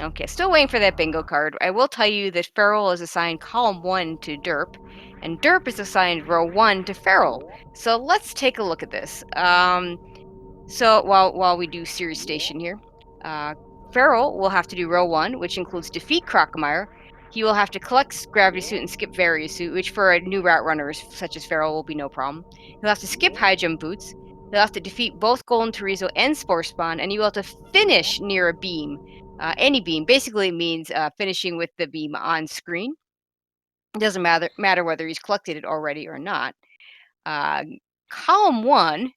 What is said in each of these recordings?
Okay, still waiting for that bingo card. I will tell you that Feral is assigned column 1 to derp, and derp is assigned row 1 to Feral. So let's take a look at this. So while we do Series Station here, uh, Feral will have to do row 1, which includes defeat Crocomire. He will have to collect Gravity Suit and skip Various Suit, which for a new route runners such as Feral will be no problem. He'll have to skip High Jump Boots. He'll have to defeat both Golden Torizo and Spore Spawn, and he will have to finish near a beam. Any beam basically means finishing with the beam on screen. It doesn't matter whether he's collected it already or not. Uh, Column 1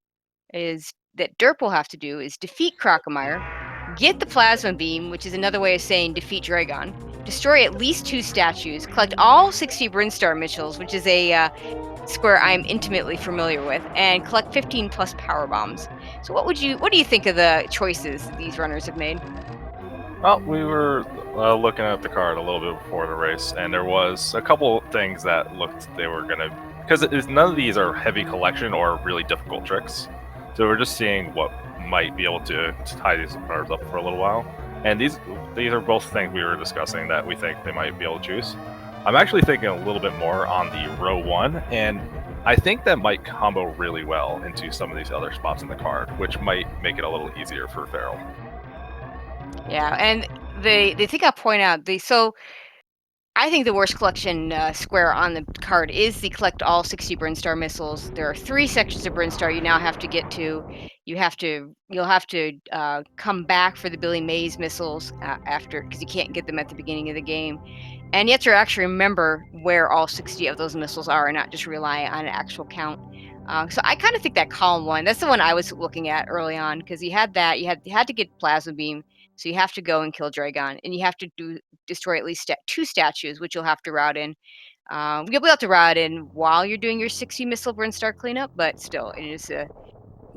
is that Derp will have to do is defeat Crocomire, get the Plasma Beam, which is another way of saying defeat Dragon, destroy at least 2 statues, collect all 60 Brinstar Mitchells, which is a square I'm intimately familiar with, and collect 15 plus power bombs. So what do you think of the choices these runners have made? Well, we were looking at the card a little bit before the race, and there was a couple things that looked they were gonna, because none of these are heavy collection or really difficult tricks. So we're just seeing what might be able to tie these cards up for a little while. And these are both things we were discussing that we think they might be able to choose. I'm actually thinking a little bit more on the row 1, and I think that might combo really well into some of these other spots in the card, which might make it a little easier for Feral. Yeah, and the thing I'll point out, I think the worst collection square on the card is the collect all 60 Brinstar missiles. There are 3 sections of Brinstar you now have to get to. You'll have to come back for the Billy Mays missiles after, because you can't get them at the beginning of the game. And you have to actually remember where all 60 of those missiles are and not just rely on an actual count. So I kind of think that column 1, that's the one I was looking at early on, because you had that, you had to get Plasma Beam, so you have to go and kill Dragon, and you have to destroy at least 2 statues, which you'll have to route in. You'll be able to route in while you're doing your 60 missile Brinstar cleanup, but still, it is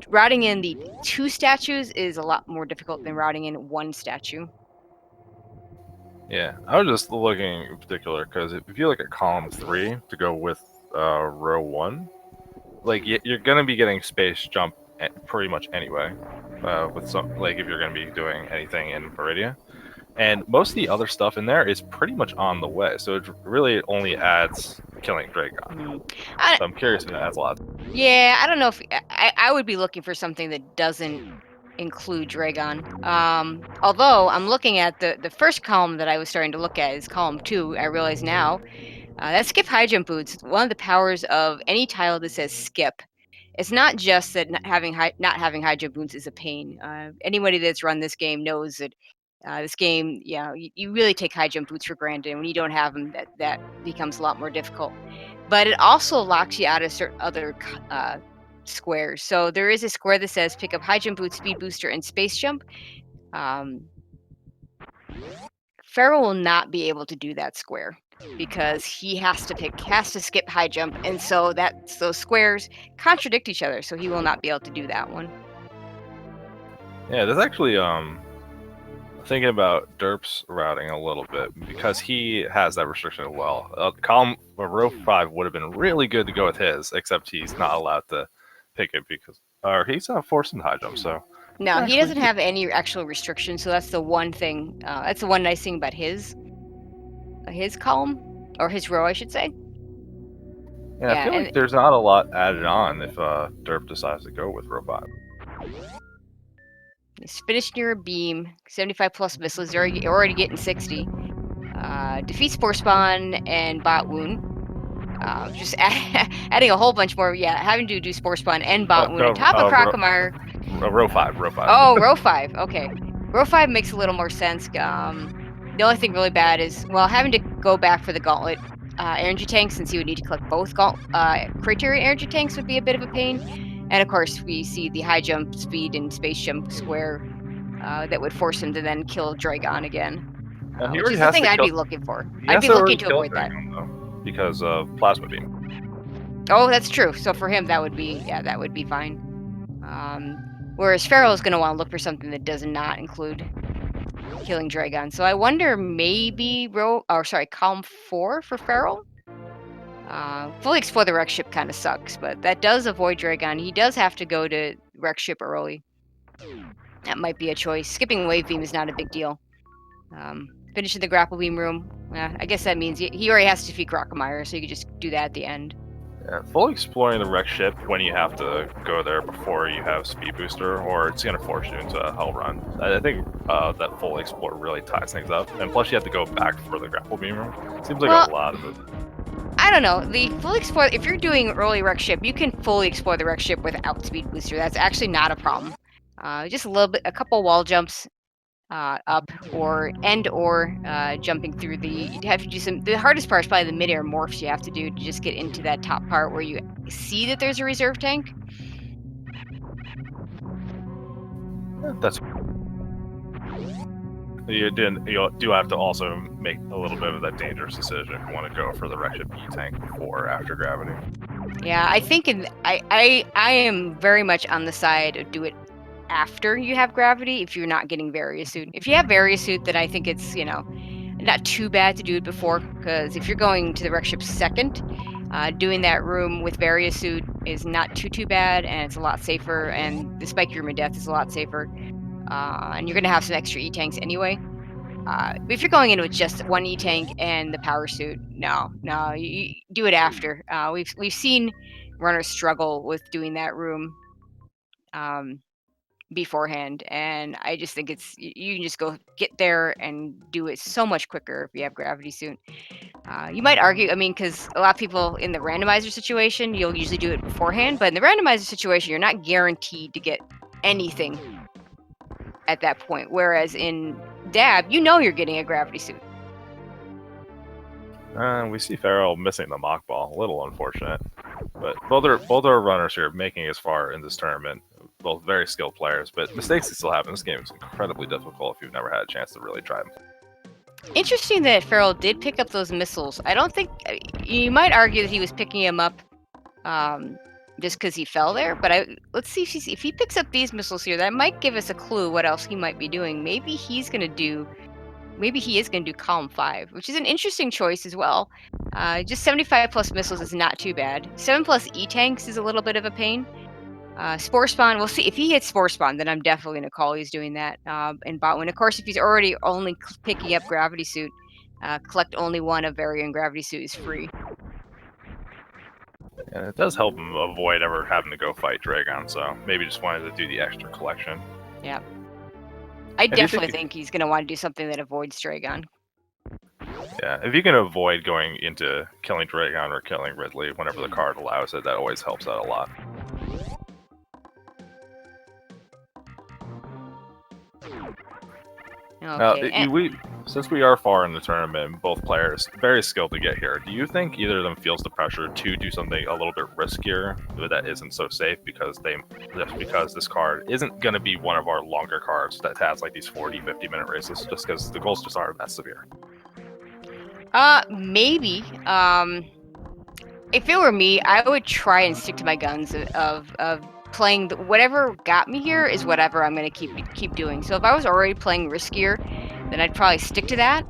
routing in the 2 statues is a lot more difficult than routing in 1 statue. Yeah, I was just looking in particular because if you look at column 3 to go with row 1, like you're gonna be getting space jump pretty much anyway. With some, like, if you're gonna be doing anything in Meridia, and most of the other stuff in there is pretty much on the way. So it really only adds killing Dragon. I, So I'm curious if it adds a lot. yeah, I don't know if I would be looking for something that doesn't include Dragon. Although I'm looking at the first column that I was starting to look at is column 2. I realize now that skip high jump boots. One of the powers of any tile that says skip. It's not just that not having high jump boots is a pain. Anybody that's run this game knows that this game, yeah, you really take high jump boots for granted. When you don't have them, that becomes a lot more difficult. But it also locks you out of certain other squares. So there is a square that says pick up high jump boots, speed booster, and space jump. Um, Pharaoh will not be able to do that square because he has to skip high jump, and so those squares contradict each other. So he will not be able to do that one. Yeah, there's actually thinking about Derp's routing a little bit because he has that restriction as well. Row 5 would have been really good to go with his, except he's not allowed to pick it because, or he's not forced into high jump. So No, he actually, doesn't have any actual restrictions. So that's the one thing. That's the one nice thing about his column, or his row, I should say. yeah, I feel like there's not a lot added on if Derp decides to go with row 5. He's finished near a beam. 75 plus missiles. They're already getting 60. Defeat Spore Spawn and Bot Wound. Just adding a whole bunch more. Yeah, having to do Spore Spawn and Bot Wound on top of Crocomire. Row 5. Oh, row 5. Okay. Row 5 makes a little more sense. The only thing really bad is, well, having to go back for the Gauntlet energy tanks, since you would need to collect both criteria energy tanks, would be a bit of a pain. And of course, we see the high jump speed and space jump square that would force him to then kill Dragon again. Which is the thing I'd be looking for. I'd be looking to avoid that. Because of Plasma Beam. Oh, that's true. So for him, that would be fine. Whereas Pharaoh is going to want to look for something that does not include killing Dragon. So I wonder, maybe column 4 for Pharaoh. Fully explore the wreck ship kind of sucks, but that does avoid Dragon. He does have to go to wreck ship early. That might be a choice. Skipping wave beam is not a big deal. Finishing the grapple beam room. I guess that means he already has to defeat Crocomire, so you could just do that at the end. Yeah, fully exploring the wreck ship when you have to go there before you have speed booster, or it's going to force you into a hell run. I think that fully explore really ties things up, and plus you have to go back for the grapple beam room. Seems like Well, a lot of it. I don't know. The full explore. If you're doing early wreck ship, you can fully explore the wreck ship without speed booster. That's actually not a problem. Just a little bit, a couple wall jumps up or jumping through the. You'd have to do some. The hardest part is probably the midair morphs you have to do to just get into that top part where you see that there's a reserve tank. That's you do have to also make a little bit of that dangerous decision if you want to go for the wreck ship E tank before or after gravity. Yeah, I think I am very much on the side of do it after you have gravity if you're not getting Suit. If you have Suit, then I think it's, not too bad to do it before, because if you're going to the wreck ship second, doing that room with Suit is not too bad, and it's a lot safer, and the spike room of death is a lot safer, and you're going to have some extra E-tanks anyway. But if you're going in with just one E-tank and the power suit, no, you do it after. We've seen runners struggle with doing that room beforehand, and I just think you can just go get there and do it so much quicker if you have gravity suit. You might argue, I mean, because a lot of people in the randomizer situation, you'll usually do it beforehand, but in the randomizer situation, you're not guaranteed to get anything at that point. Whereas in Dab, you're getting a gravity suit. We see Farrell missing the mock ball, a little unfortunate. But both our runners here making as far in this tournament, both very skilled players, but mistakes can still happen. This game is incredibly difficult if you've never had a chance to really try them. Interesting that Farrell did pick up those missiles. I don't think you might argue that he was picking them up just because he fell there. But let's see if he picks up these missiles here. That might give us a clue what else he might be doing. Maybe he is going to do column 5, which is an interesting choice as well. Just 75 plus missiles is not too bad. 7 plus E-tanks is a little bit of a pain. Spore Spawn, we'll see. If he hits Spore Spawn, then I'm definitely going to call he's doing that in Botwin. Of course, if he's already only picking up Gravity Suit, collect only one of Varian Gravity Suit is free. And it does help him avoid ever having to go fight Dragon, so maybe just wanted to do the extra collection. Yeah. I definitely think he's going to want to do something that avoids Dragon. Yeah, if you can avoid going into killing Dragon or killing Ridley whenever the card allows it, that always helps out a lot. Okay. Now, since we are far in the tournament, both players very skilled to get here. Do you think either of them feels the pressure to do something a little bit riskier that isn't so safe because this card isn't going to be one of our longer cards that has like these 40-50 minute races, just because the goals just aren't that severe? Maybe. If it were me, I would try and stick to my guns of playing whatever got me here is whatever I'm going to keep doing. So if I was already playing riskier, then I'd probably stick to that.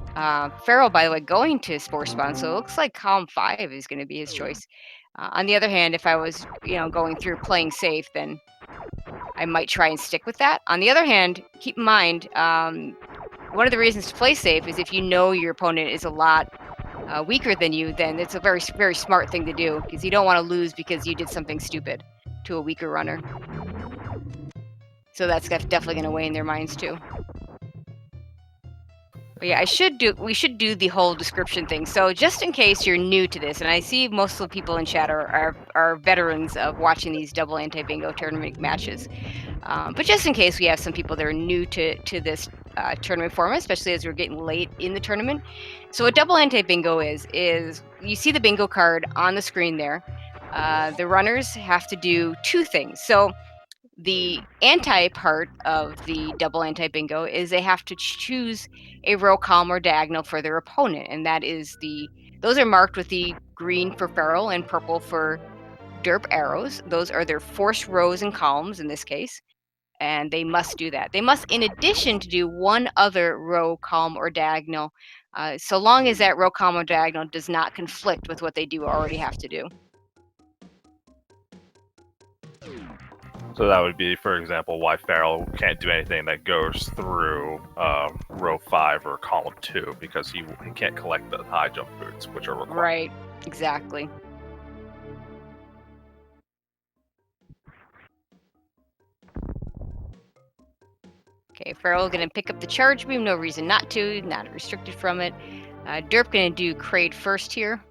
Farrell, by the way, going to Spore Spawn, so it looks like column 5 is going to be his choice. On the other hand, if I was going through playing safe, then I might try and stick with that. On the other hand, keep in mind, one of the reasons to play safe is if you know your opponent is a lot weaker than you, then it's a very, very smart thing to do, because you don't want to lose because you did something stupid to a weaker runner. So that's definitely going to weigh in their minds too. But yeah, we should do the whole description thing. So just in case you're new to this, and I see most of the people in chat are veterans of watching these double anti-bingo tournament matches. But just in case we have some people that are new to this tournament format, especially as we're getting late in the tournament. So what double anti-bingo is you see the bingo card on the screen there. The runners have to do 2 things. So the anti part of the double anti-bingo is they have to choose a row, column, or diagonal for their opponent, and those are marked with the green for Farrell and purple for derp arrows. Those are their forced rows and columns in this case, and they must do that. They must, in addition, to do one other row, column, or diagonal, so long as that row, column, or diagonal does not conflict with what they do already have to do. So that would be, for example, why Farrell can't do anything that goes through row 5 or column 2, because he can't collect the high jump boots, which are required. Right, exactly. Okay, Farrell gonna pick up the charge beam, no reason not to, not restricted from it. Derp gonna do Kraid first here.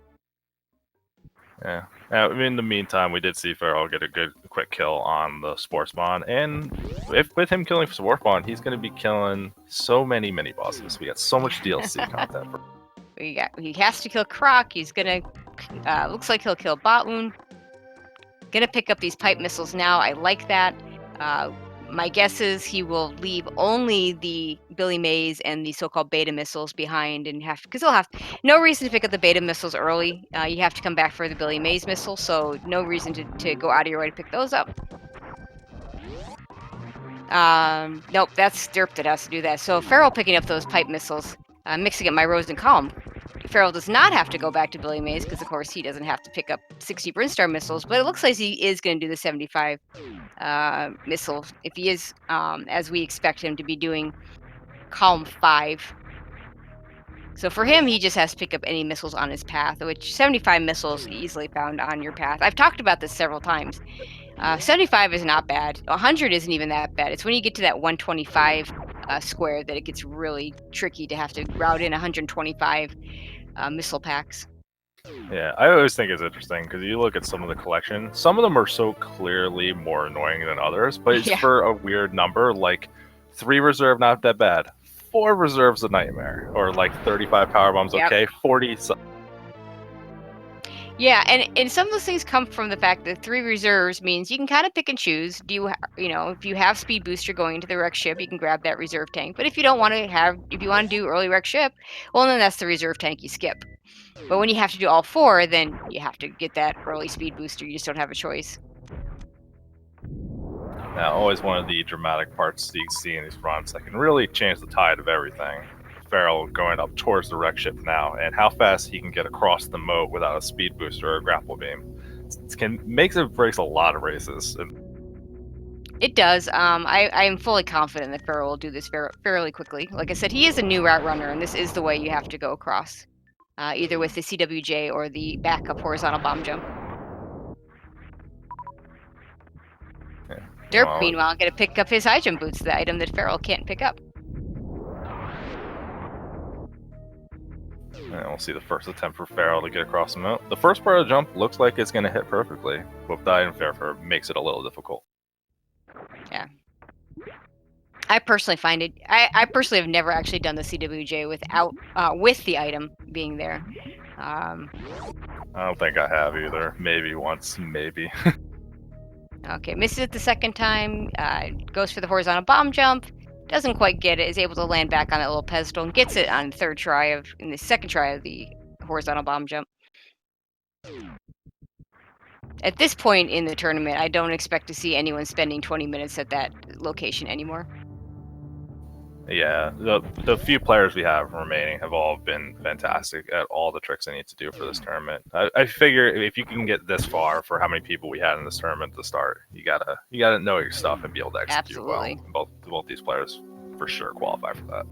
Yeah. In the meantime, we did see Farrell get a good quick kill on the Sports Bond, and with him killing Sports Bond, he's going to be killing so many mini bosses. We got so much DLC content. He has to kill Croc. He's gonna looks like he'll kill Botwoon. Gonna pick up these pipe missiles now. I like that. My guess is he will leave only the Billy Mays and the so-called beta missiles behind, and because he'll have no reason to pick up the beta missiles early. You have to come back for the Billy Mays missile, so no reason to go out of your way to pick those up. Nope, that's Derp that has to do that. So Farrell picking up those pipe missiles, mixing up my rows and column. Farrell does not have to go back to Billy Mays because, of course, he doesn't have to pick up 60 Brinstar missiles, but it looks like he is going to do the 75 missiles if he is, as we expect him to be doing, column 5. So for him, he just has to pick up any missiles on his path, which 75 missiles easily found on your path. I've talked about this several times. 75 is not bad. 100 isn't even that bad. It's when you get to that 125 square that it gets really tricky to have to route in 125 missile packs. Yeah, I always think it's interesting because you look at some of the collection. Some of them are so clearly more annoying than others, but it's for a weird number. Like 3 reserve, not that bad. 4 reserves, a nightmare. Or like 35 power bombs, okay. 40. Yeah, and some of those things come from the fact that 3 reserves means you can kind of pick and choose. Do you know, if you have speed booster going into the wreck ship, you can grab that reserve tank. But if you don't want to if you want to do early wreck ship, well, then that's the reserve tank you skip. But when you have to do all 4, then you have to get that early speed booster. You just don't have a choice. Now, always one of the dramatic parts you see in these runs that can really change the tide of everything. Farrell going up towards the wreck ship now, and how fast he can get across the moat without a speed booster or a grapple beam. Makes it breaks a lot of races. It does. I am fully confident that Farrell will do this fairly quickly. Like I said, he is a new route runner, and this is the way you have to go across, either with the CWJ or the backup horizontal bomb jump. Yeah. Derp, meanwhile, going to pick up his high jump boots, the item that Farrell can't pick up. And we'll see the first attempt for Farrell to get across the moat. The first part of the jump looks like it's going to hit perfectly, but the item fair makes it a little difficult. Yeah. I personally find it. I personally have never actually done the CWJ without with the item being there. I don't think I have either. Maybe once, maybe. Okay, misses it the second time. Goes for the horizontal bomb jump. Doesn't quite get it. Is able to land back on that little pedestal and gets it on the in the second try of the horizontal bomb jump. At this point in the tournament, I don't expect to see anyone spending 20 minutes at that location anymore. Yeah, the few players we have remaining have all been fantastic at all the tricks they need to do for this tournament. I figure if you can get this far for how many people we had in this tournament to start, you gotta know your stuff and be able to execute Absolutely. well. Both these players for sure qualify for that.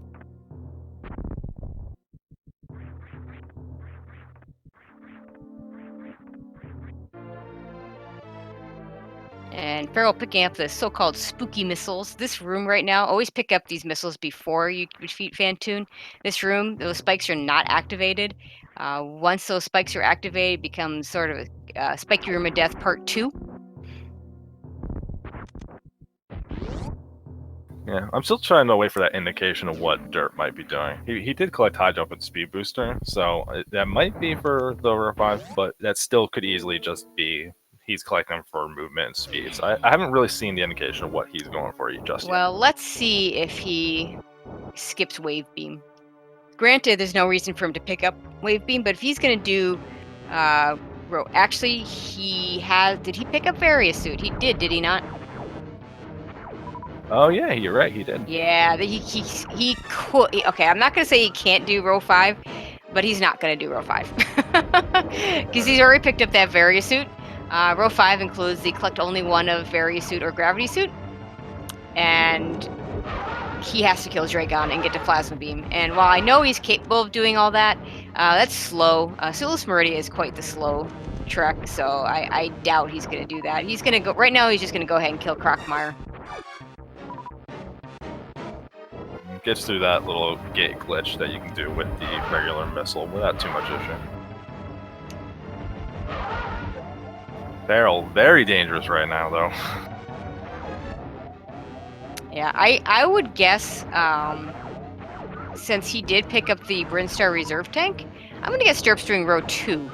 And Farrell picking up the so-called spooky missiles. This room right now, always pick up these missiles before you defeat Fantoon. This room, those spikes are not activated. Once those spikes are activated, it becomes sort of a Spiky Room of Death Part 2. Yeah, I'm still trying to wait for that indication of what Derp might be doing. He did collect high jump and speed booster, so that might be for the revive, but that still could easily just be he's collecting them for movement and speed. So I haven't really seen the indication of what he's going for just yet. Well, let's see if he skips Wave Beam. Granted, there's no reason for him to pick up Wave Beam, but if he's going to do... actually, did he pick up Various Suit? He did he not? Oh yeah, you're right, he did. Yeah, he could... Okay, I'm not going to say he can't do row 5, but he's not going to do row 5. Because he's already picked up that Various Suit. Row 5 includes the collect only one of Fairy Suit or Gravity Suit, and he has to kill Dragon and get to Plasma Beam. And while I know he's capable of doing all that, that's slow. Solus Meridia is quite the slow trek, so I doubt he's going to do that. He's going to go, right now he's just going to go ahead and kill Crockmire. Gets through that little gate glitch that you can do with the regular missile without too much issue. Feral, very dangerous right now, though. Yeah, I would guess, since he did pick up the Brinstar reserve tank, I'm going to guess Derp's doing row 2.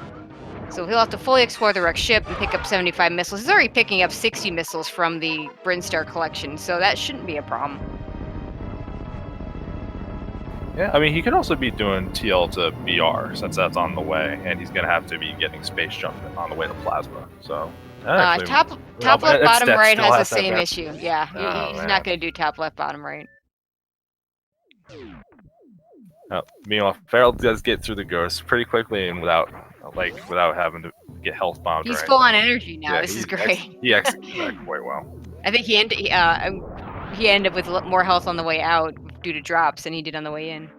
So he'll have to fully explore the wrecked ship and pick up 75 missiles. He's already picking up 60 missiles from the Brinstar collection, so that shouldn't be a problem. Yeah, I mean, he could also be doing TL to BR, since that's on the way, and he's going to have to be getting space jump on the way to Plasma, so... top left, bottom right has the same issue. Yeah, he's not going to do top left, bottom right. Meanwhile, Feral does get through the ghost pretty quickly and without having to get health bombed. He's full on energy now. Yeah, this is great. He executed that quite well. I think he ended up with more health on the way out due to drops than he did on the way in.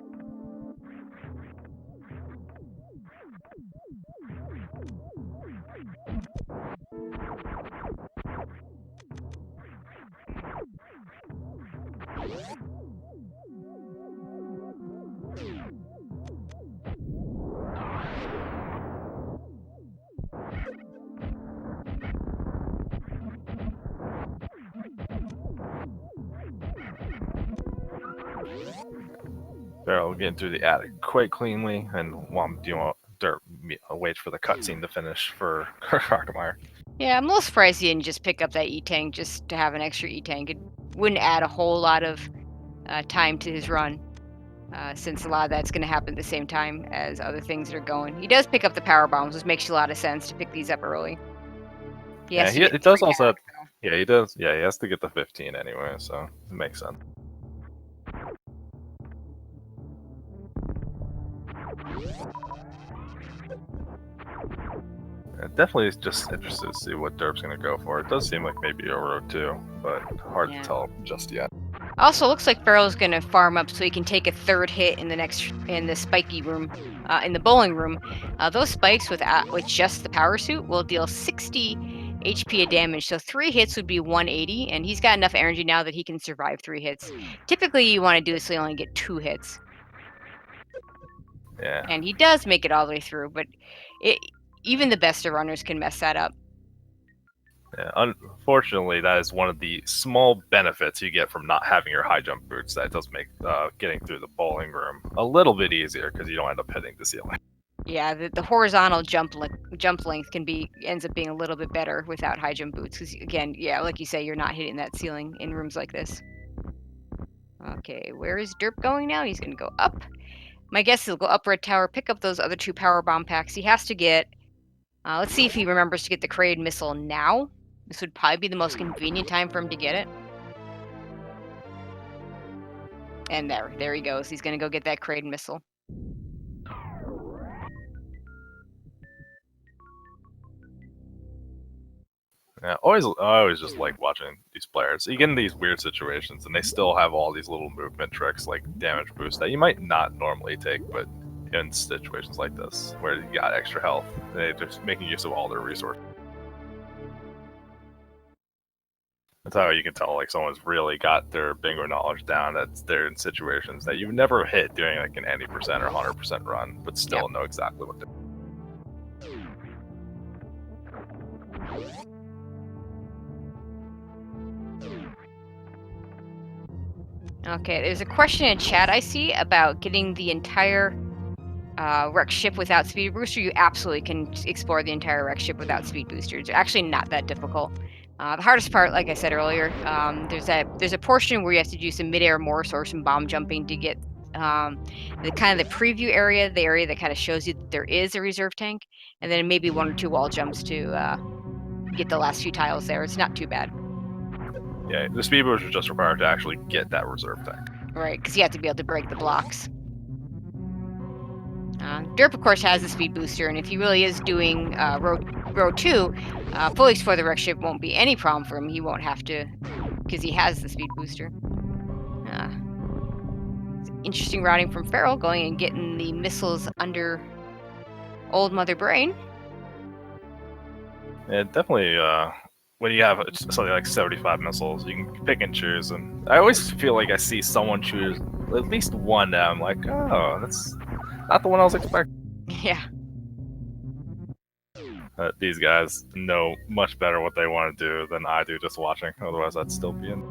Feral getting through the attic quite cleanly, and while Derp waits for the cutscene to finish for Crockmire. Yeah, I'm a little surprised he didn't just pick up that E-Tank just to have an extra E-Tank. It wouldn't add a whole lot of time to his run, since a lot of that's going to happen at the same time as other things that are going. He does pick up the power bombs, which makes a lot of sense to pick these up early. Yeah, it does also. Yeah, he does. Yeah, he has to get the 15 anyway, so it makes sense. Definitely just interested to see what Derp's going to go for. It does seem like maybe a row 2, but hard to tell just yet. Also, looks like Feral's going to farm up so he can take a third hit in the spiky room, in the bowling room. Those spikes with just the power suit will deal 60 HP of damage, so 3 hits would be 180, and he's got enough energy now that he can survive 3 hits. Typically, you want to do it so you only get 2 hits. Yeah. And he does make it all the way through, but even the best of runners can mess that up. Yeah, unfortunately, that is one of the small benefits you get from not having your high jump boots. That does make getting through the bowling room a little bit easier because you don't end up hitting the ceiling. Yeah, the horizontal jump length ends up being a little bit better without high jump boots. Because again, yeah, like you say, you're not hitting that ceiling in rooms like this. Okay, where is Derp going now? He's going to go up. My guess is he'll go up Red Tower, pick up those other 2 power bomb packs. He has to get... let's see if he remembers to get the Kraid missile now. This would probably be the most convenient time for him to get it. And there he goes. He's going to go get that Kraid missile. Yeah, I always just like watching these players. You get in these weird situations, and they still have all these little movement tricks like damage boost that you might not normally take, but in situations like this where you got extra health, they're just making use of all their resources. That's how you can tell like someone's really got their bingo knowledge down. That they're in situations that you've never hit doing like an 80% or 100% run, but still know exactly what they're doing. Okay, there's a question in chat I see about getting the entire wreck ship without speed booster. You absolutely can explore the entire wreck ship without speed booster. It's actually not that difficult. The hardest part, like I said earlier, there's a portion where you have to do some mid-air morse or some bomb jumping to get the kind of the preview area, the area that kind of shows you that there is a reserve tank, and then maybe 1 or 2 wall jumps to get the last few tiles there. It's not too bad. Yeah, the speed boost is just required to actually get that reserve tank. Right, because you have to be able to break the blocks. Derp, of course, has the speed booster, and if he really is doing row row 2, fully explore the wreck ship won't be any problem for him. He won't have to, because he has the speed booster. Uh, Interesting routing from Feral, going and getting the missiles under Old Mother Brain. Yeah, definitely. When you have something like 75 missiles, you can pick and choose. And I always feel like I see someone choose at least one that I'm like, oh, that's not the one I was expecting. Yeah. These guys know much better what they want to do than I do just watching. Otherwise, I'd still be in.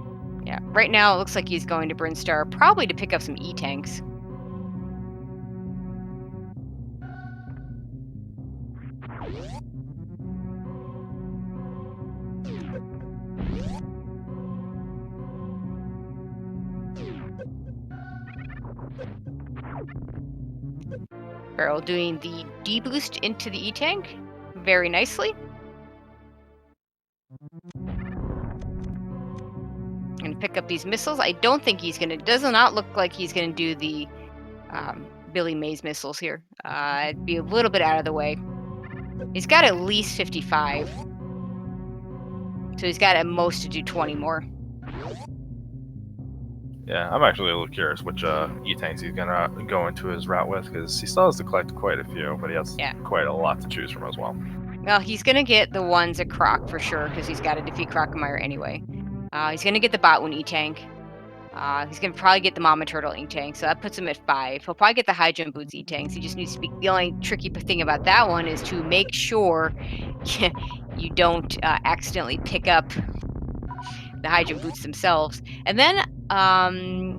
Yeah. Right now, it looks like he's going to Brinstar, probably to pick up some E-tanks. Barrel doing the D-boost into the E-tank very nicely. Gonna pick up these missiles. I don't think he's gonna, does not look like he's gonna do the Billy Mays missiles here. It'd be a little bit out of the way. He's got at least 55. So he's got at most to do 20 more. Yeah, I'm actually a little curious which E-tanks he's gonna go into his route with, because he still has to collect quite a few, but he has quite a lot to choose from as well. Well, he's gonna get the ones at Croc for sure, because he's got to defeat Crocomire anyway. He's gonna get the Botwoon E-tank. He's gonna probably get the Mama Turtle E-tank, so that puts him at 5. He'll probably get the High Jump Boots E-tanks. He just needs to be. The only tricky thing about that one is to make sure you don't accidentally pick up the High Jump Boots themselves. And then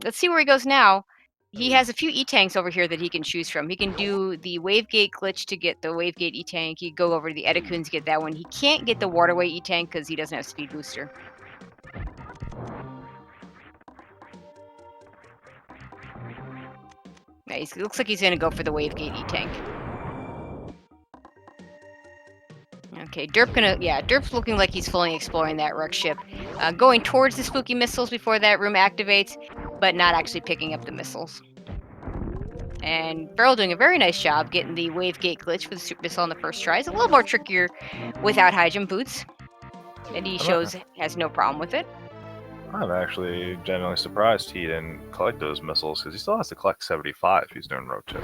let's see where he goes now. He has a few E-tanks over here that he can choose from. He can do the Wavegate glitch to get the Wavegate E-tank. He can go over to the Edacoons to get that one. He can't get the Waterway E-tank because he doesn't have Speed Booster. Nice. It looks like he's going to go for the Wavegate E-tank. Okay, Derp's looking like he's fully exploring that wreck ship. Going towards the spooky missiles before that room activates, but not actually picking up the missiles. And Feral doing a very nice job getting the Wavegate glitch for the super missile on the first try. It's a little more trickier without High Jump Boots. And he shows has no problem with it. I'm actually genuinely surprised he didn't collect those missiles, because he still has to collect 75 if he's doing row 2.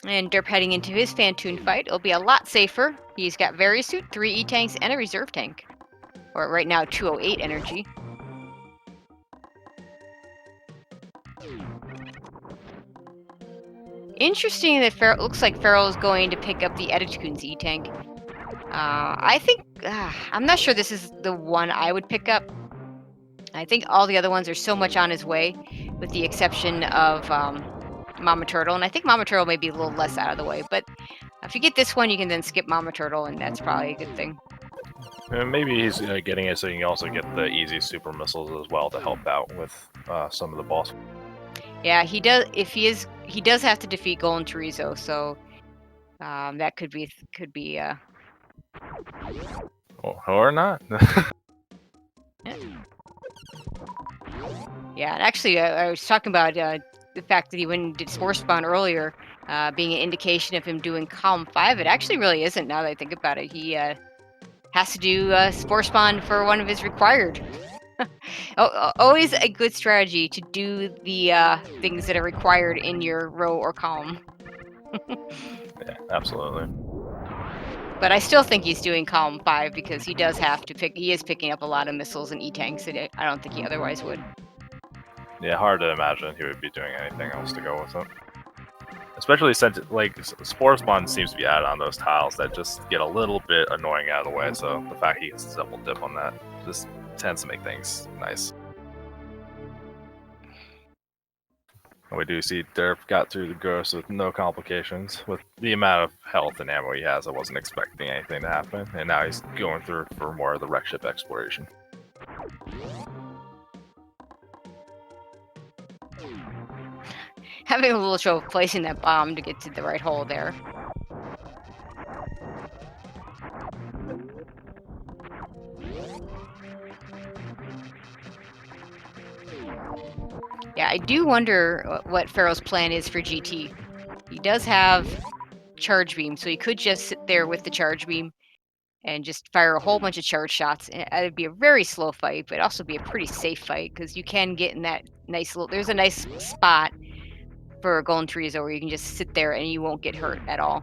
And Derp heading into his Fantoon fight. It'll be a lot safer. He's got Varisuit, 3 E-tanks, and a reserve tank. Or right now, 208 energy. Interesting that looks like Feral is going to pick up the Edacoon's E-tank. I think, I'm not sure this is the one I would pick up. I think all the other ones are so much on his way, with the exception of Mama Turtle. And I think Mama Turtle may be a little less out of the way. But if you get this one, you can then skip Mama Turtle, and that's probably a good thing. And maybe he's getting it so you can also get the easy super missiles as well to help out with some of the boss. Yeah, he does. If he does have to defeat Golden Chorizo, so that could be or not. Yeah, and actually, I was talking about the fact that he went and did Spore Spawn earlier, being an indication of him doing Column 5. It actually really isn't, now that I think about it. He has to do Spore Spawn for one of his required. Always a good strategy to do the things that are required in your row or column. Yeah, absolutely. But I still think he's doing Column 5 because he does have to he is picking up a lot of missiles and E-tanks that I don't think he otherwise would. Yeah, hard to imagine he would be doing anything else to go with it. Especially since, like, Spore Spawn seems to be added on those tiles that just get a little bit annoying out of the way, so the fact he gets to double dip on that just tends to make things nice. We do see Derp got through the ghost with no complications. With the amount of health and ammo he has, I wasn't expecting anything to happen, and now he's going through for more of the wreck ship exploration. Having a little trouble placing that bomb to get to the right hole there. Yeah, I do wonder what Pharaoh's plan is for GT. He does have charge beam, so he could just sit there with the charge beam and just fire a whole bunch of charge shots. And it'd be a very slow fight, but also be a pretty safe fight because you can get in that nice little. There's a nice spot for a golden Frieza where you can just sit there and you won't get hurt at all.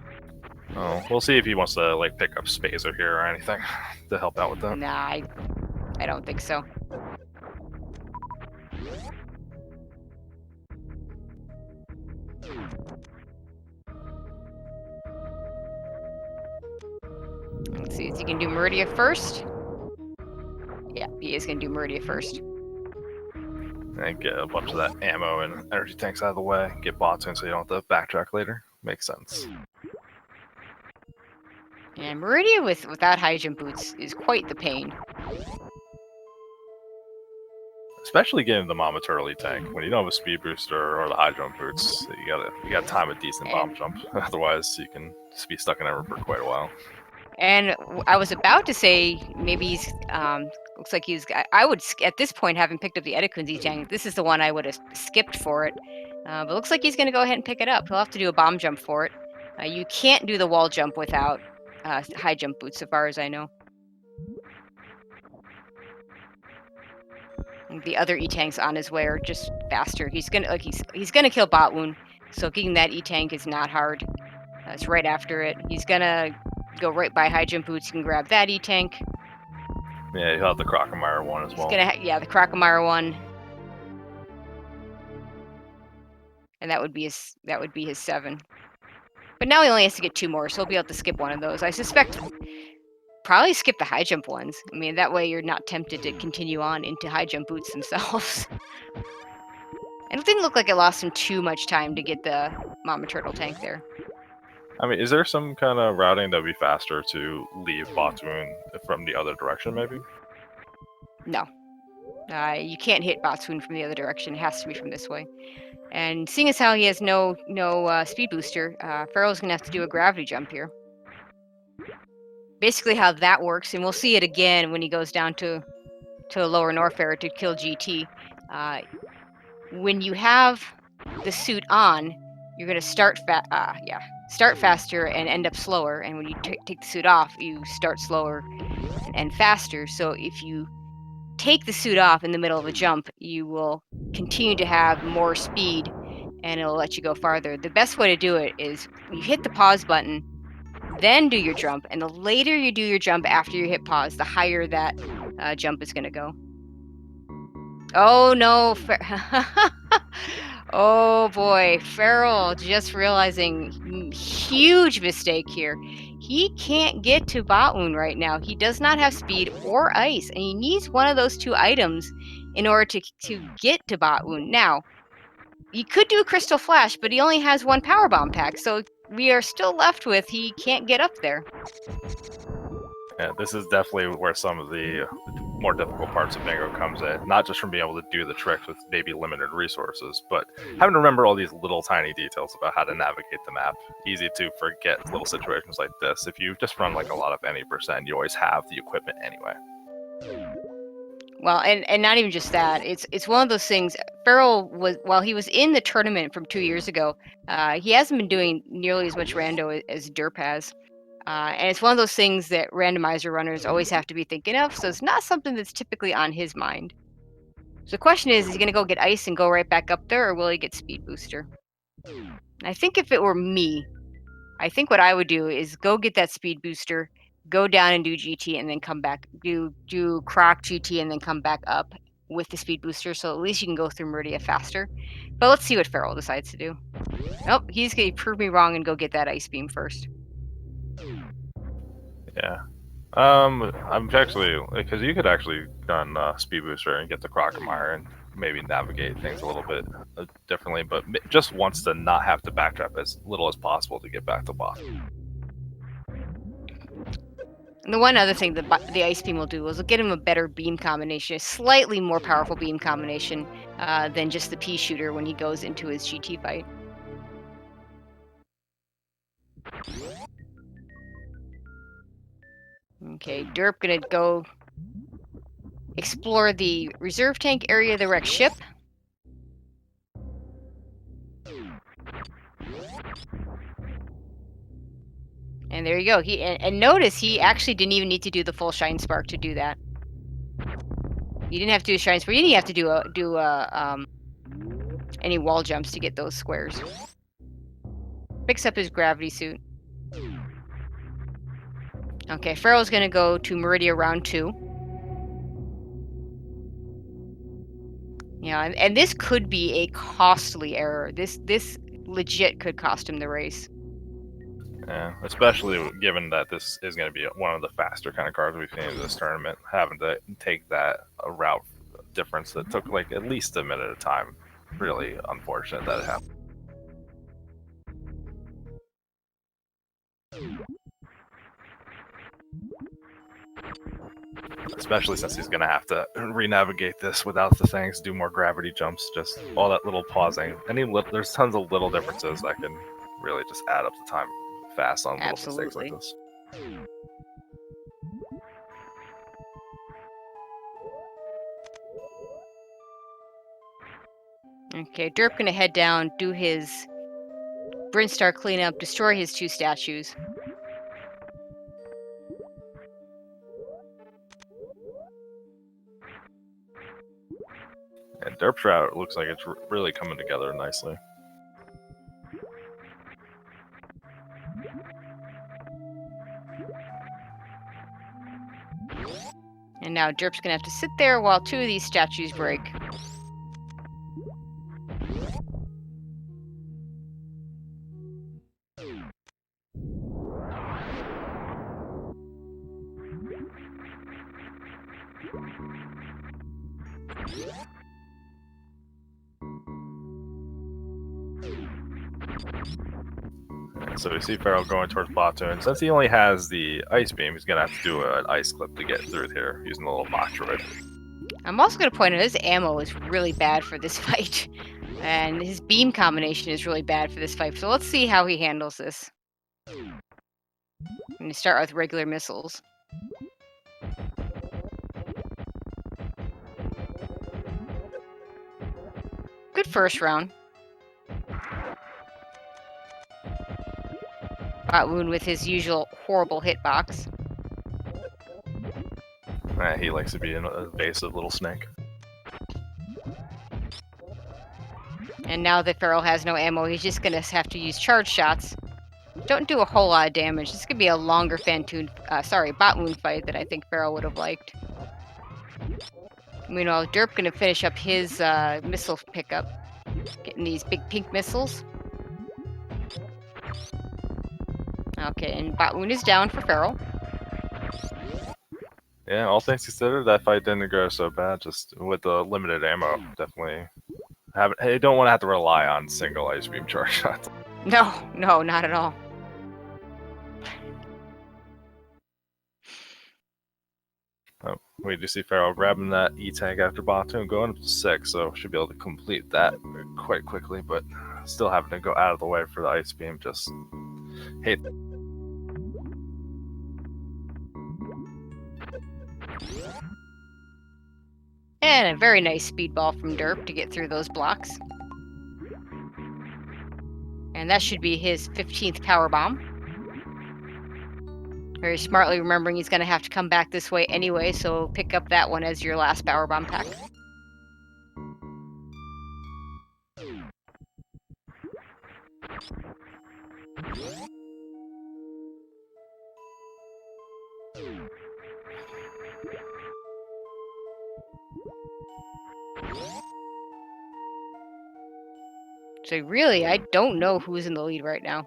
Oh, we'll see if he wants to like pick up Spazer here or anything to help out with that. Nah, I don't think so. Let's see, is he gonna do Meridia first? Yeah, he is gonna do Meridia first. And get a bunch of that ammo and energy tanks out of the way. Get bots in so you don't have to backtrack later. Makes sense. And Meridia without high jump boots is quite the pain. Especially getting the Mama Turtley tank. When you don't have a speed booster or the high jump boots, you gotta time a decent bomb jump. Otherwise you can just be stuck in there for quite a while. And I was about to say maybe he's looks like he's. I would at this point, having picked up the Edakunzi tank, this is the one I would have skipped for it. But looks like he's going to go ahead and pick it up. He'll have to do a bomb jump for it. You can't do the wall jump without high jump boots, so far as I know. And the other E-tanks on his way are just faster. He's gonna kill Botwoon, so getting that E-tank is not hard. It's right after it. He's gonna go right by high jump boots. You can grab that E-tank. Yeah, he'll have the Crocomire one as well. The Crocomire one. And that would be his 7. But now he only has to get 2 more, so he'll be able to skip one of those. I suspect probably skip the high jump ones. I mean, that way you're not tempted to continue on into high jump boots themselves. And it didn't look like it lost him too much time to get the Mama Turtle tank there. I mean, is there some kind of routing that would be faster to leave Botwoon from the other direction, maybe? No. You can't hit Botwoon from the other direction. It has to be from this way. And seeing as how he has no speed booster, Pharaoh's going to have to do a gravity jump here. Basically how that works, and we'll see it again when he goes down to Lower Norfair to kill GT. When you have the suit on, you're going to start faster and end up slower. And when you take the suit off, you start slower and faster. So if you take the suit off in the middle of a jump, you will continue to have more speed and it'll let you go farther. The best way to do it is you hit the pause button, then do your jump, and the later you do your jump after you hit pause, the higher that jump is going to go. Oh no, oh boy, Feral just realizing huge mistake here. He can't get to Botwoon right now. He does not have speed or ice, and he needs one of those 2 items in order to get to Botwoon. Now, you could do a Crystal Flash, but he only has 1 Power Bomb pack, so we are still left with he can't get up there. Yeah, this is definitely where some of the more difficult parts of Bingo comes in. Not just from being able to do the tricks with maybe limited resources, but having to remember all these little tiny details about how to navigate the map. Easy to forget little situations like this. If you just run like a lot of any percent, you always have the equipment anyway. Well, and not even just that. It's one of those things. Feral while he was in the tournament from 2 years ago, he hasn't been doing nearly as much rando as Derp has. And it's one of those things that randomizer runners always have to be thinking of, so it's not something that's typically on his mind. So the question is he going to go get ice and go right back up there, or will he get speed booster? And I think if it were me, I think what I would do is go get that speed booster, go down and do GT, and then come back, do Croc GT, and then come back up with the speed booster, so at least you can go through Meridia faster. But let's see what Feral decides to do. Nope, he's going to prove me wrong and go get that ice beam first. Yeah. I'm actually, because you could actually run Speed Booster and get the Crocomire and maybe navigate things a little bit differently, but just wants to not have to backtrack as little as possible to get back to boss. And the one other thing the Ice Beam will do is it'll get him a better beam combination, a slightly more powerful beam combination than just the Pea Shooter when he goes into his GT fight. Okay, Derp gonna go explore the reserve tank area of the wrecked ship. And there you go. And notice he actually didn't even need to do the full shine spark to do that. You didn't have to do a shine spark. You didn't have to do any wall jumps to get those squares. Picks up his gravity suit. Okay, Pharaoh's gonna go to Meridia round 2. Yeah, and this could be a costly error. This legit could cost him the race. Yeah, especially given that this is going to be one of the faster kind of cards we've seen in this tournament, having to take that route difference that took like at least a minute of time. Really unfortunate that it happened. Especially since he's going to have to re-navigate this without the things, do more gravity jumps, just all that little pausing. There's tons of little differences that can really just add up the time fast on little mistakes like this. Okay, Derp gonna head down, do his Brinstar cleanup, destroy his 2 statues. And Derp's route looks like it's really coming together nicely. And now Derp's gonna have to sit there while 2 of these statues break. So we see Pharaoh going towards Platoon. Since he only has the Ice Beam, he's going to have to do an Ice Clip to get through here, using the little Metroid. I'm also going to point out his ammo is really bad for this fight. And his beam combination is really bad for this fight. So let's see how he handles this. I'm going to start with regular missiles. Good first round. Wound with his usual horrible hitbox. He likes to be an evasive little snake. And now that Pharaoh has no ammo, he's just going to have to use charge shots. Don't do a whole lot of damage. This could be a longer bot wound fight that I think Pharaoh would have liked. Meanwhile, Derp going to finish up his missile pickup. Getting these big pink missiles. Okay, and bot wound is down for Pharaoh. Yeah, all things considered, that fight didn't go so bad. Just with the limited ammo, definitely. You don't want to have to rely on single Ice Beam charge shots. No, not at all. Oh, we do see Pharaoh grabbing that E-Tank after Batoon, going up to 6, so should be able to complete that quite quickly, but still having to go out of the way for the Ice Beam. Just hate. And a very nice speedball from Derp to get through those blocks. And that should be his 15th power bomb. Very smartly remembering he's going to have to come back this way anyway, so pick up that one as your last power bomb pack. So really, I don't know who's in the lead right now.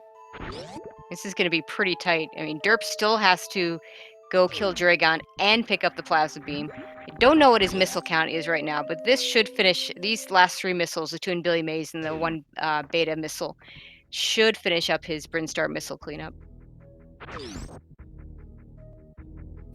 This is going to be pretty tight. I mean, Derp still has to go kill Dragon and pick up the plasma beam. I don't know what his missile count is right now, but this should finish these last 3 missiles, the 2 in Billy Mays and the 1 beta missile, should finish up his Brinstar missile cleanup.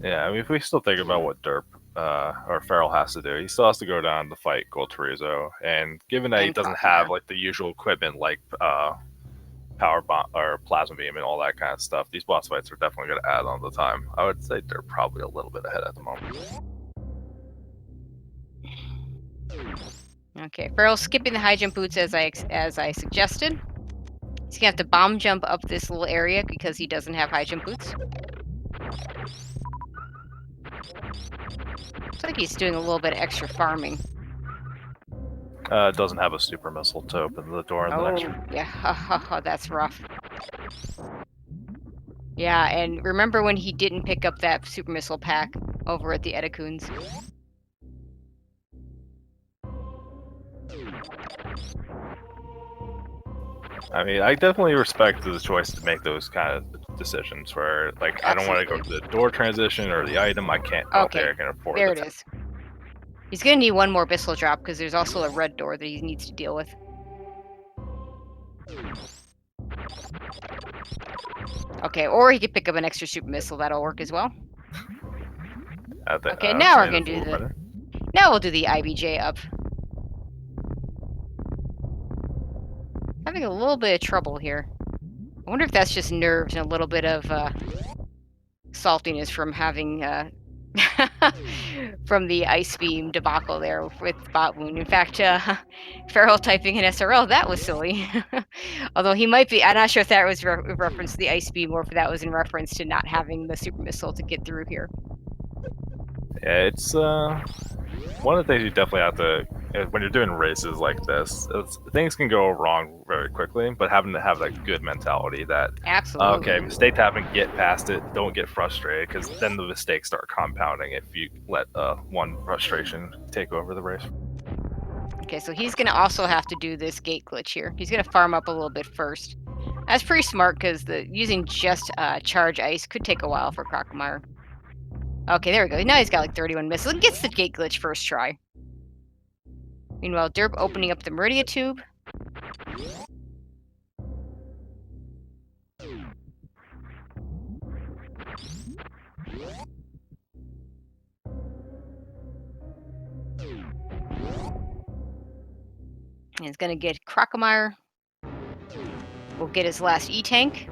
Yeah, I mean, if we still think about what Derp or Feral has to do, he still has to go down to fight Gold Torizo, and given that he doesn't have like the usual equipment like power bomb or plasma beam and all that kind of stuff, these boss fights are definitely going to add on the time. I would say they're probably a little bit ahead at the moment. Okay, Feral's skipping the high jump boots as I suggested. He's gonna have to bomb jump up this little area because he doesn't have high jump boots. Looks like he's doing a little bit of extra farming. It doesn't have a super missile to open the door in the next room. Yeah, that's rough. Yeah, and remember when he didn't pick up that super missile pack over at the Edacoons? I mean, I definitely respect the choice to make those kind of decisions where, like, I don't want to go to the door transition or the item. I can't go Okay, there. I can afford there the it is. He's gonna need one more missile drop because there's also a red door that he needs to deal with. Okay, or he could pick up an extra super missile. That'll work as well. Okay, now we're gonna do the. Now we'll do the IBJ up. Having a little bit of trouble here. I wonder if that's just nerves and a little bit of saltiness from having from the ice beam debacle there with Bot Wound. In fact, Feral typing in SRL, that was silly. Although he might be, I'm not sure if that was reference to the ice beam or if that was in reference to not having the super missile to get through here. Yeah, it's one of the things you definitely have to, when you're doing races like this, things can go wrong very quickly, but having to have that good mentality that, Absolutely. okay, mistake happen, get past it, don't get frustrated, because then the mistakes start compounding if you let one frustration take over the race. Okay, so he's going to also have to do this gate glitch here. He's going to farm up a little bit first. That's pretty smart because using just charge ice could take a while for Crocomire. Okay, there we go. Now he's got like 31 missiles. He gets the gate glitch first try. Meanwhile, Derp opening up the Meridia tube. He's gonna get Crocomire. We'll get his last E-Tank.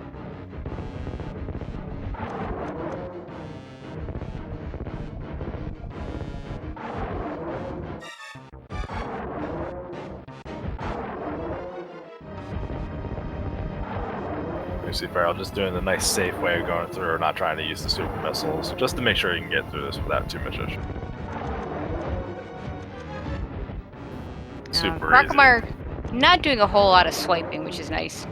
You see Feral just doing the nice safe way of going through, not trying to use the super missiles, just to make sure you can get through this without too much issue. Super Crocomire easy. not doing a whole lot of swiping, which is nice.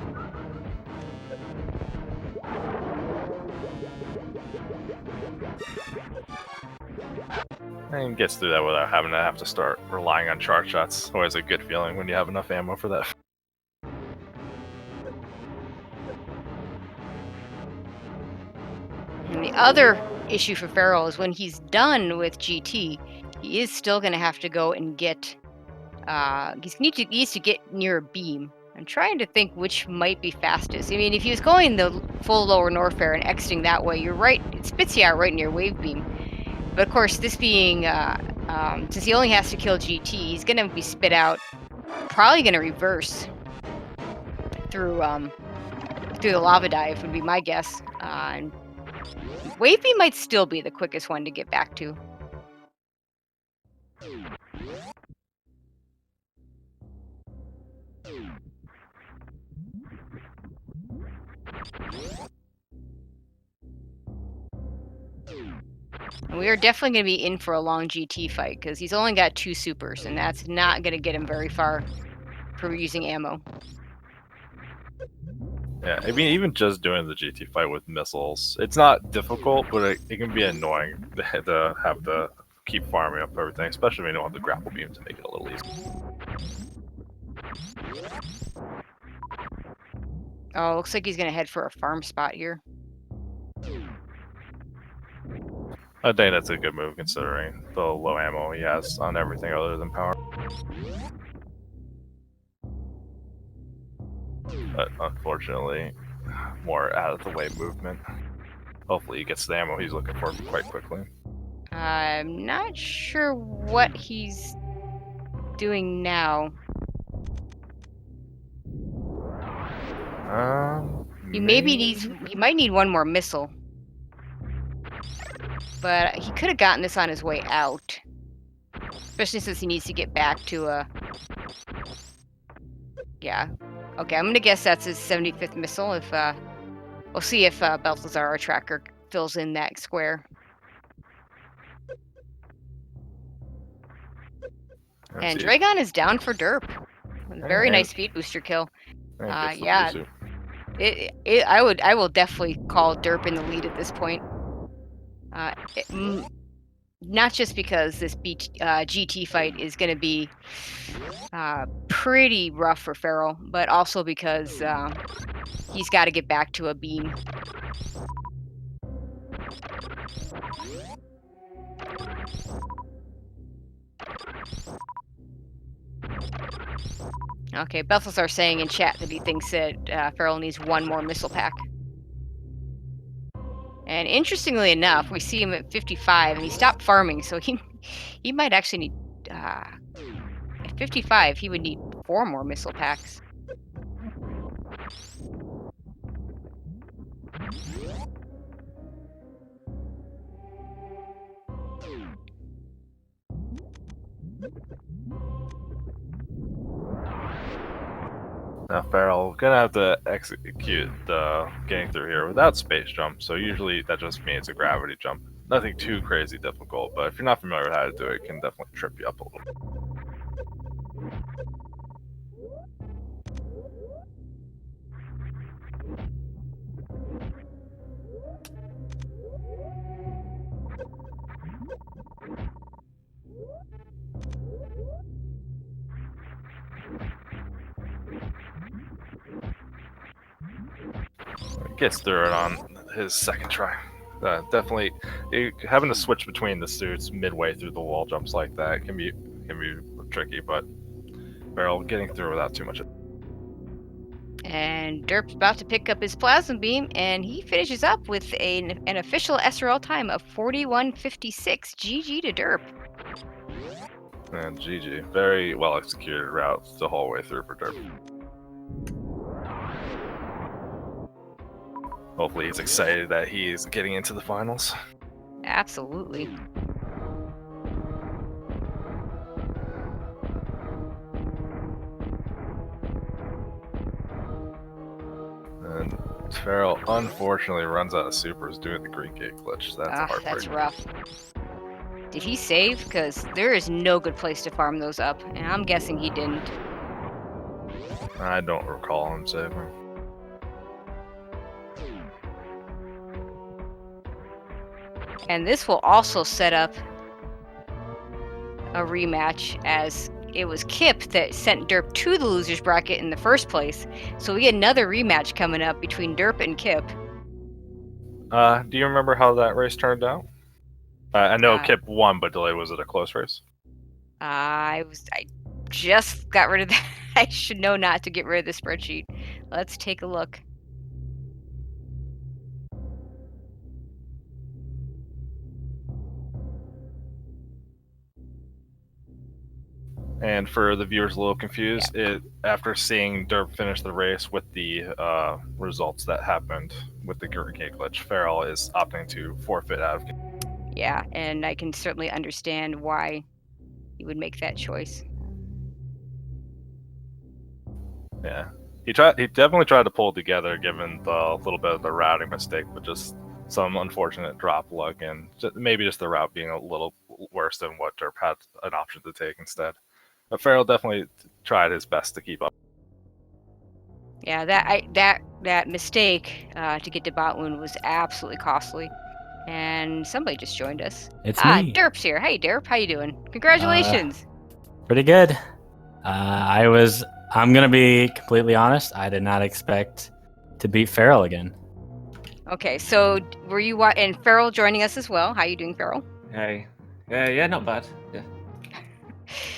And gets through that without having to have to start relying on charge shots. Always a good feeling when you have enough ammo for that. And the other issue for Feral is when he's done with GT, he is still going to have to go and get. He needs to get near a beam. I'm trying to think which might be fastest. I mean, if he was going the full lower Norfair and exiting that way, you're right. It spits you out right near Wave Beam. But of course, this being since he only has to kill GT, he's going to be spit out. Probably going to reverse through the lava dive would be my guess. And Wave Beam might still be the quickest one to get back to. And we are definitely going to be in for a long GT fight because he's only got 2 supers, and that's not going to get him very far for using ammo. Yeah, I mean, even just doing the GT fight with missiles, it's not difficult, but it can be annoying to have to keep farming up everything, especially when you don't have the grapple beam to make it a little easier. Oh, looks like he's going to head for a farm spot here. I think that's a good move considering the low ammo he has on everything other than power. But unfortunately, more out of the way movement. Hopefully he gets the ammo he's looking for quite quickly. I'm not sure what he's doing now. He might need one more missile. But he could have gotten this on his way out. Especially since he needs to get back to a... Yeah. Okay, I'm gonna guess that's his 75th missile. If we'll see if Balthazar, our tracker, fills in that square. Let's And see. Dragon is down for derp. Very And nice speed booster kill. gets the blue Yeah, suit. I will definitely call derp in the lead at this point. Not just because this GT fight is going to be pretty rough for Farrell, but also because he's got to get back to a beam. Okay, Balthazar saying in chat that he thinks that Farrell needs one more missile pack. And interestingly enough, we see him at 55, and he stopped farming, so he might actually need at 55. He would need 4 more missile packs. Now Farrell gonna have to execute the getting through here without space jump, so usually that just means a gravity jump. Nothing too crazy difficult, but if you're not familiar with how to do it, it can definitely trip you up a little bit. Gets through it on his second try. Definitely, having to switch between the suits midway through the wall jumps like that can be tricky, but Farrell getting through without too much. And Derp's about to pick up his plasma beam, and he finishes up with an official SRL time of 41:56. GG to Derp. And GG, very well executed route the whole way through for Derp. Hopefully he's excited that he's getting into the finals. Absolutely. And Farrell unfortunately runs out of supers doing the green gate glitch. That's a heartbreak. That's rough. Did he save? Because there is no good place to farm those up, and I'm guessing he didn't. I don't recall him saving. And this will also set up a rematch, as it was Kip that sent Derp to the loser's bracket in the first place. So we get another rematch coming up between Derp and Kip. Do you remember how that race turned out? I know Kip won, but was it a close race? I just got rid of that. I should know not to get rid of the spreadsheet. Let's take a look. And for the viewers a little confused, after seeing Derp finish the race with the results that happened with the green gate glitch, Farrell is opting to forfeit out of. Yeah, and I can certainly understand why he would make that choice. Yeah, he definitely tried to pull it together, given the little bit of the routing mistake, but just some unfortunate drop luck, and maybe just the route being a little worse than what Derp had an option to take instead. But Farrell definitely tried his best to keep up. Yeah, that mistake to get to Botwoon was absolutely costly. And somebody just joined us. It's me. Derp's here. Hey, Derp, how you doing? Congratulations. Pretty good. I'm gonna be completely honest. I did not expect to beat Farrell again. Okay, so were you and Farrell joining us as well? How you doing, Farrell? Hey. Yeah, not bad. Yeah.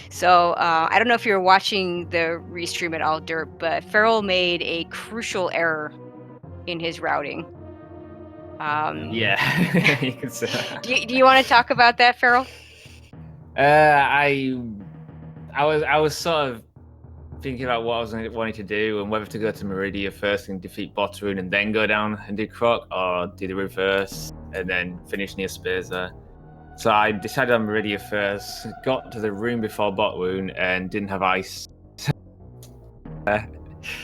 So I don't know if you're watching the restream at all, Derp, but Farrell made a crucial error in his routing. Yeah, you can say that. Do you want to talk about that, Farrell? I was sort of thinking about what I was wanting to do and whether to go to Meridia first and defeat Botterune and then go down and do Croc, or do the reverse and then finish near Spearser. So I decided on Meridia first, got to the room before Botwoon and didn't have ice.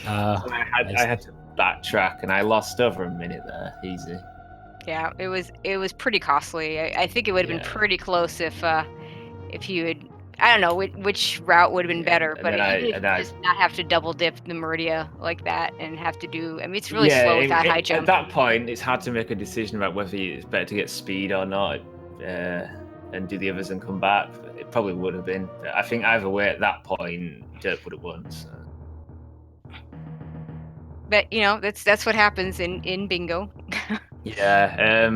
So I had to backtrack, and I lost over a minute there. Easy. Yeah, it was pretty costly. I think it would have been Yeah. pretty close if you had. I don't know which route would have been Yeah, better, and but then if you I did and I just not have to double dip the Meridia like that and have to do. I mean, it's really yeah. slow with that high At jump. that point, it's hard to make a decision about whether it's better to get speed or not, and do the others and come back. It probably would have been. But I think either way, at that point, Dirk would have won. So. But that's what happens in bingo. Yeah,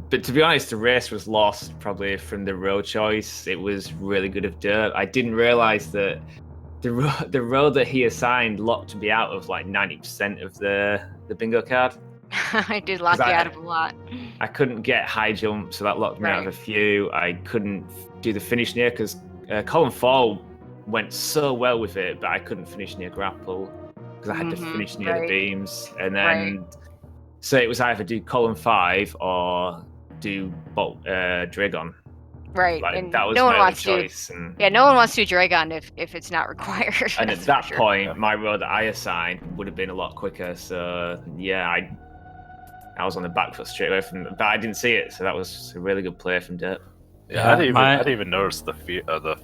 but to be honest, the race was lost probably from the road choice. It was really good of Dirt. I didn't realize that the road that he assigned locked me out of like 90% of the bingo card. I did lock you out of a lot. I couldn't get high jump, so that locked me out of Right. a few. I couldn't do the finish near because Colin Fall went so well with it, but I couldn't finish near grapple because I had to finish near the right. beams, and then. So it was either do column 5 or do Dragon. Right, Like, and that was no one my other wants to. choice. Yeah, no one wants to do Dragon if it's not required. And at that's that for sure. point, my road that I assigned would have been a lot quicker. So yeah, I was on the back foot straight away from, but I didn't see it. So that was a really good play from Dirt. Yeah, I didn't even notice the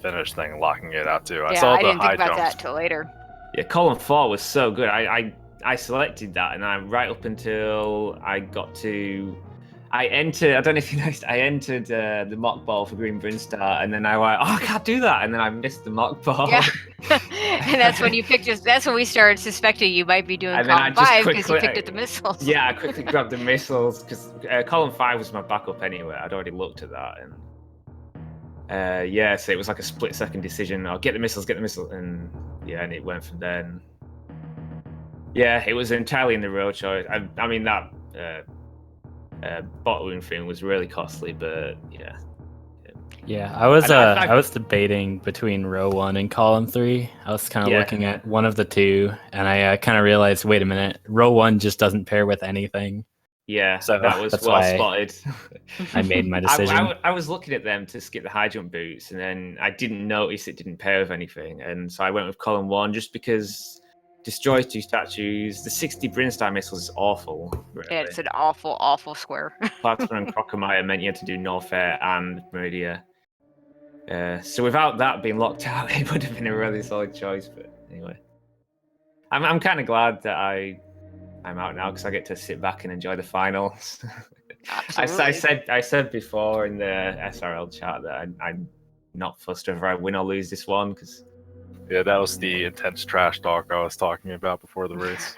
finish thing locking it out too. I saw I the didn't think high about jumps. that till later. Yeah, column 4 was so good. I selected that, and I right up until I got to. I entered. I don't know if you noticed. I entered the mock ball for Green Brinstar, and then I went, "Oh, I can't do that," and then I missed the mock ball. Yeah, and that's when you picked us. That's when we started suspecting you might be doing And then I column just 5 because you quickly- picked up the missiles. Yeah, I quickly grabbed the missiles because column 5 was my backup anyway. I'd already looked at that, and yeah, so it was like a split-second decision. I'll get the missiles, and yeah, and it went from there. And, yeah, it was entirely in the road choice. I mean that. Bottling thing was really costly, but yeah. Yeah, I was debating between row 1 and column 3. I was kind of looking at one of the two, and I kind of realized, wait a minute, row 1 just doesn't pair with anything. Yeah, so that was that's well why spotted. I made my decision. I was looking at them to skip the high jump boots, and then I didn't notice it didn't pair with anything, and so I went with column 1 just because destroys 2 statues. The 60 Brinstar missiles is awful. Really. It's an awful, awful square. Plasma and Crocomire meant you had to do Norfair and Meridia. So without that being locked out, it would have been a really solid choice. But anyway, I'm kind of glad that I'm out now because I get to sit back and enjoy the finals. I said before in the SRL chat that I'm not fussed whether I win or lose this one because. Yeah, that was the intense trash talk I was talking about before the race.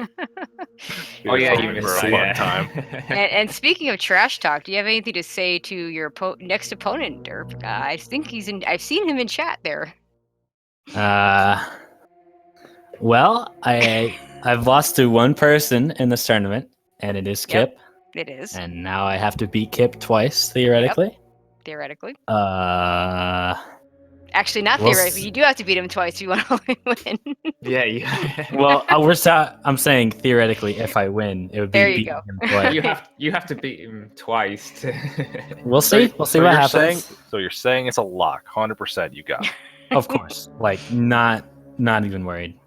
Oh yeah, you missed for a long time. And speaking of trash talk, do you have anything to say to your next opponent, Derp? I think I've seen him in chat there. Well, I've lost to one person in this tournament, and it is Kip. It is. And now I have to beat Kip twice, theoretically. Yep. Theoretically. Actually, not theoretically. You do have to beat him twice if you want to win. Yeah. Well, I'm saying theoretically, if I win, it would be beating him twice. You have to beat him twice. We'll see. We'll see what happens. So you're saying it's a lock, 100%. You got it. Of course, like not even worried.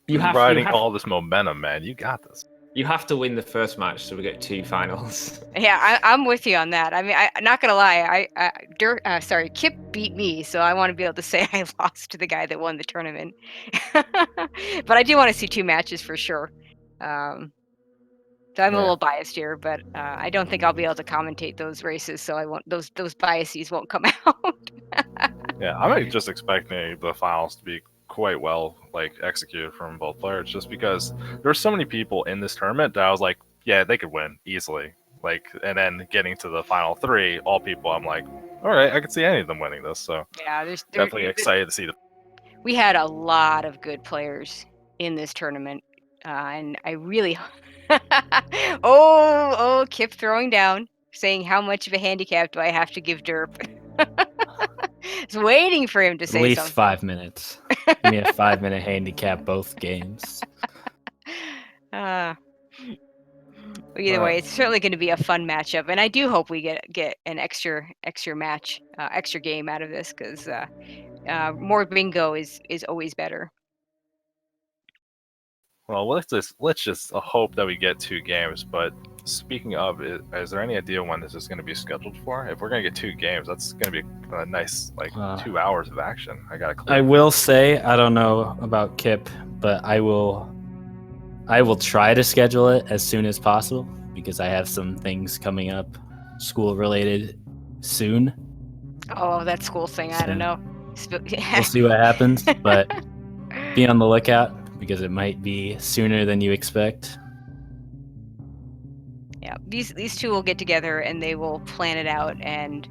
You're riding all this momentum, man. You got this. You have to win the first match, so we get 2 finals. Yeah, I'm with you on that. I mean, I'm not gonna lie. Kip beat me, so I want to be able to say I lost to the guy that won the tournament. But I do want to see 2 matches for sure. So I'm a little biased here, but I don't think I'll be able to commentate those races, so I won't. Those biases won't come out. Yeah, I'm just expecting the finals to be quite well executed from both players, just because there's so many people in this tournament that I was like, yeah, they could win easily. And then getting to the final 3, all people, I'm like, all right, I could see any of them winning this. So yeah, definitely excited to see them. We had a lot of good players in this tournament, and I really, Kip throwing down, saying how much of a handicap do I have to give Derp? I was waiting for him to say at least something. 5 minutes. Give me a 5-minute handicap both games. Either way, it's certainly going to be a fun matchup, and I do hope we get an extra match, extra game out of this, because more bingo is always better. Well, let's just hope that we get 2 games. But speaking of, is there any idea when this is going to be scheduled for? If we're going to get 2 games, that's going to be a nice 2 hours of action. I will say, I don't know about Kip, but I will try to schedule it as soon as possible because I have some things coming up, school related, soon. Oh, that school thing. I don't know. We'll see what happens, but be on the lookout because it might be sooner than you expect. Yeah, these two will get together and they will plan it out, and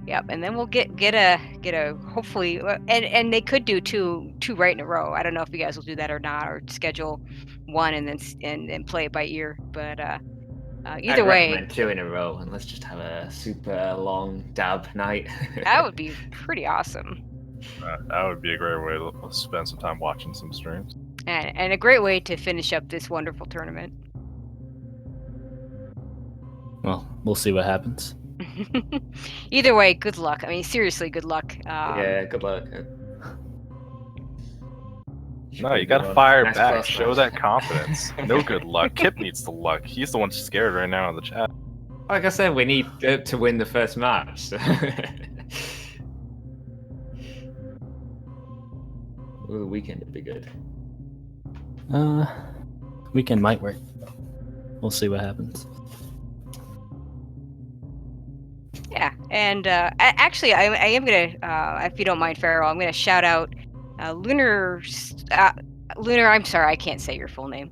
and then we'll get a hopefully, and they could do two right in a row. I don't know if you guys will do that or not, or schedule one and then and play it by ear. But either I'd way, recommend 2 in a row, and let's just have a super long dab night. that would be pretty awesome. That would be a great way to spend some time watching some streams. And a great way to finish up this wonderful tournament. Well, we'll see what happens. Either way, good luck. I mean, seriously, good luck. Yeah, good luck. No, you gotta fire back. Show that confidence. No good luck. Kip needs the luck. He's the one scared right now in the chat. Like I said, we need to win the first match. So. Ooh, the weekend would be good. Weekend might work. We'll see what happens. Yeah, and actually, I am gonna, if you don't mind, Farrell, I'm gonna shout out Lunar. Lunar, I'm sorry, I can't say your full name.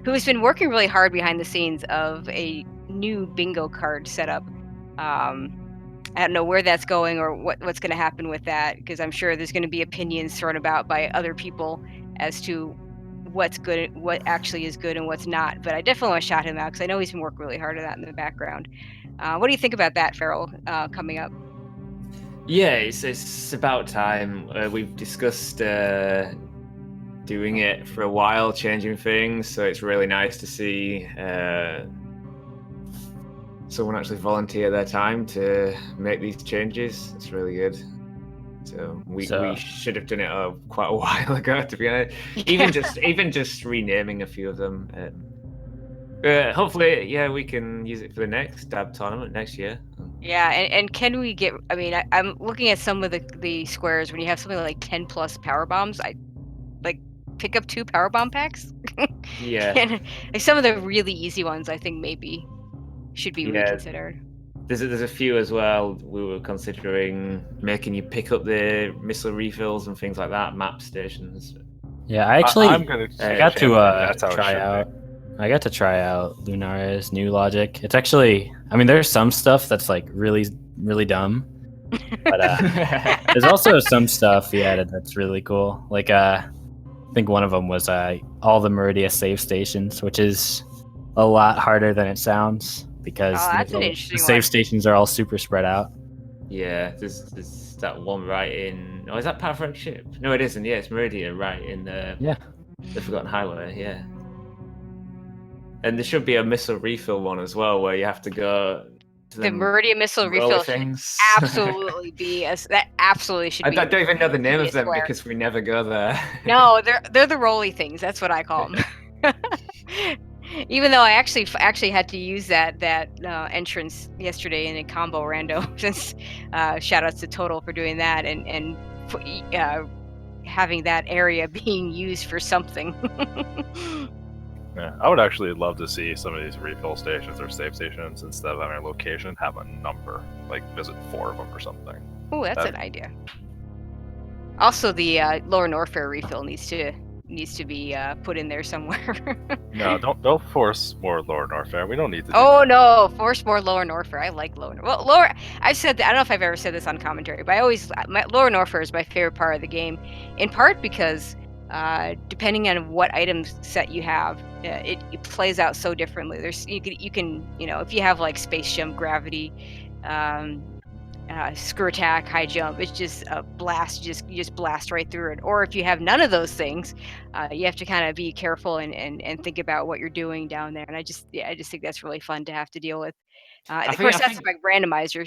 Who has been working really hard behind the scenes of a new bingo card setup. I don't know where that's going or what's going to happen with that, because I'm sure there's going to be opinions thrown about by other people as to what's good, what actually is good and what's not. But I definitely want to shout him out because I know he's been working really hard on that in the background. What do you think about that, Farrell, coming up? Yeah, it's about time. We've discussed doing it for a while, changing things, so it's really nice to see someone actually volunteer their time to make these changes. It's really good. So we should have done it quite a while ago, to be honest. Even just renaming a few of them. Hopefully, yeah, we can use it for the next Dab tournament next year. Yeah, and can we get? I mean, I'm looking at some of the squares when you have something like 10 plus power bombs. I like pick up 2 power bomb packs. Yeah, and like some of the really easy ones, I think maybe should be reconsidered. There's a few as well. We were considering making you pick up the missile refills and things like that, map stations. Yeah, I got to try out. I got to try out Lunara's new logic. It's actually, I mean, there's some stuff that's like really, really dumb, but there's also some stuff he added that's really cool. Like, I think one of them was all the Meridia save stations, which is a lot harder than it sounds because the save stations are all super spread out. Yeah, there's that one right in. Oh, is that Power Ship? No, it isn't. Yeah, it's Meridia right in the Forgotten Highway. Yeah. And there should be a missile refill one as well, where you have to go. The Meridian missile refill things. Should absolutely be that absolutely should be. I don't even know the name of them because we never go there. No, they're the rolly things. That's what I call them. Even though I actually had to use that entrance yesterday in a combo rando. Since shout outs to Total for doing that and having that area being used for something. Yeah, I would actually love to see some of these refill stations or save stations, instead of having a location, have a number, like visit 4 of them or something. Oh, that's an idea. Also, the Lower Norfair refill needs to be put in there somewhere. No, don't force more Lower Norfair. We don't need to. No, force more Lower Norfair. I like Lower. Well, Lower. I've said that, I don't know if I've ever said this on commentary, but Lower Norfair is my favorite part of the game, in part because. Depending on what item set you have, it plays out so differently. You can if you have like space jump, gravity, screw attack, high jump, it's just a blast. You just blast right through it. Or if you have none of those things, you have to kind of be careful and think about what you're doing down there. And I just think that's really fun to have to deal with. Of course, that's from a randomizer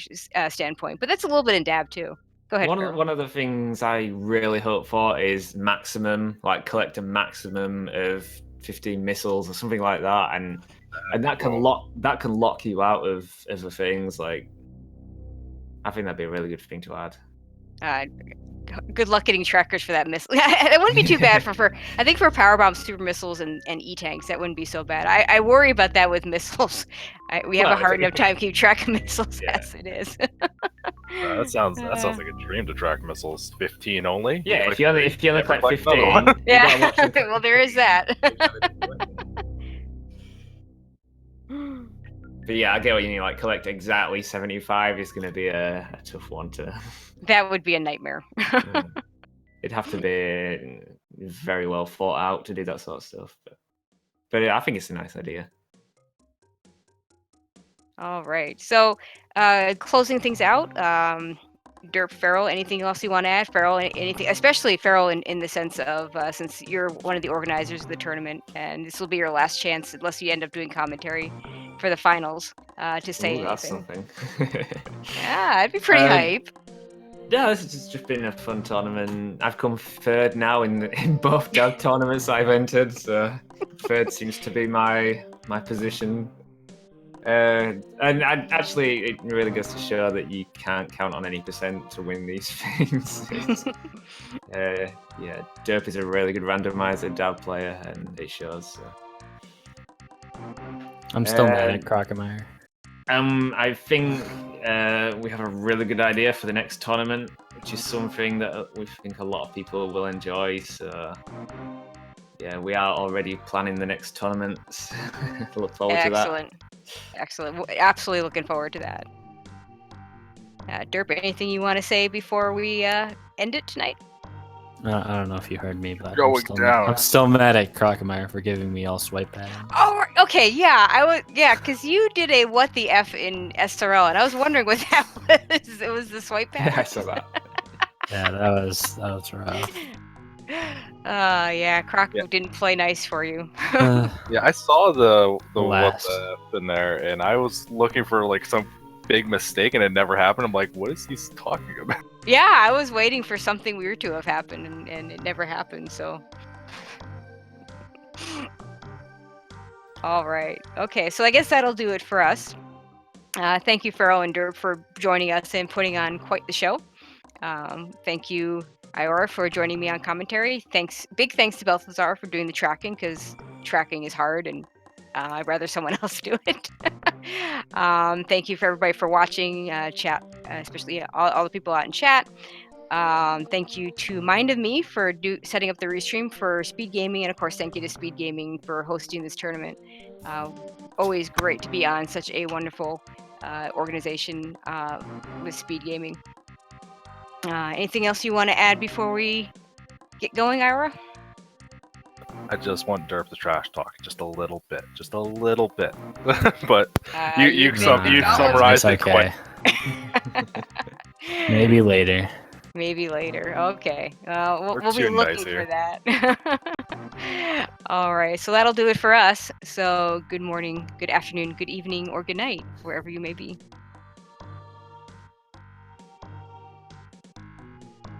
standpoint, but that's a little bit in Dab too. Go ahead. One of the things I really hope for is collect a maximum of 15 missiles or something like that, and that can lock you out of other things. Like, I think that'd be a really good thing to add. Good luck getting trackers for that missile. It wouldn't be too bad for I think for power bombs, super missiles, and e-tanks, that wouldn't be so bad. I worry about that with missiles. We have a hard enough time keeping track of missiles as it is. That sounds like a dream to track missiles. 15 only. Yeah, if you only collect 15. Yeah. Well, there is that. But yeah, I get what you mean. Like, collect exactly 75 is going to be a tough one to. That would be a nightmare. It'd have to be very well thought out to do that sort of stuff. But I think it's a nice idea. All right. So, closing things out, Derp, Feral, anything else you want to add? Feral, anything, especially Feral in the sense of since you're one of the organizers of the tournament, and this will be your last chance, unless you end up doing commentary for the finals, to say anything. That's something. Yeah, it'd be pretty hype. Yeah, this has just been a fun tournament. I've come third now in both derp tournaments I've entered, so third seems to be my position. And actually, it really goes to show that you can't count on any percent to win these things. Yeah, derp is a really good randomizer dab player, and it shows. So. I'm still mad at Crockemeyer. I think we have a really good idea for the next tournament, which is something that we think a lot of people will enjoy. So, yeah, we are already planning the next tournaments. Look forward to that. Excellent. Absolutely looking forward to that. Derp, anything you want to say before we end it tonight? I don't know if you heard me, but I'm still mad at Crockemeyer for giving me all swipe patterns. Oh, okay, yeah, because you did a what the F in SRL, and I was wondering what that was. It was the swipe pattern. Yeah, I saw that. Yeah, that was rough. Yeah, Croc didn't play nice for you. Yeah, I saw the what the F in there, and I was looking for like some big mistake, and it never happened. I'm like, what is he talking about? Yeah, I was waiting for something weird to have happened, and it never happened, so. All right. Okay, so I guess that'll do it for us. Thank you, Feral and Derp, for joining us and putting on quite the show. Thank you, Iora, for joining me on commentary. Big thanks to Balthazar for doing the tracking, because tracking is hard, and I'd rather someone else do it. Thank you for everybody for watching chat, especially all the people out in chat. Thank you to Mind of Me for setting up the restream for SpeedGaming, and of course, thank you to SpeedGaming for hosting this tournament. Always great to be on such a wonderful organization with SpeedGaming. Anything else you want to add before we get going, Ira? I just want Derp the trash talk just a little bit, but you summarized it quite. Maybe later. Maybe later. Okay. We'll be looking for that. All right. So that'll do it for us. So good morning, good afternoon, good evening, or good night, wherever you may be.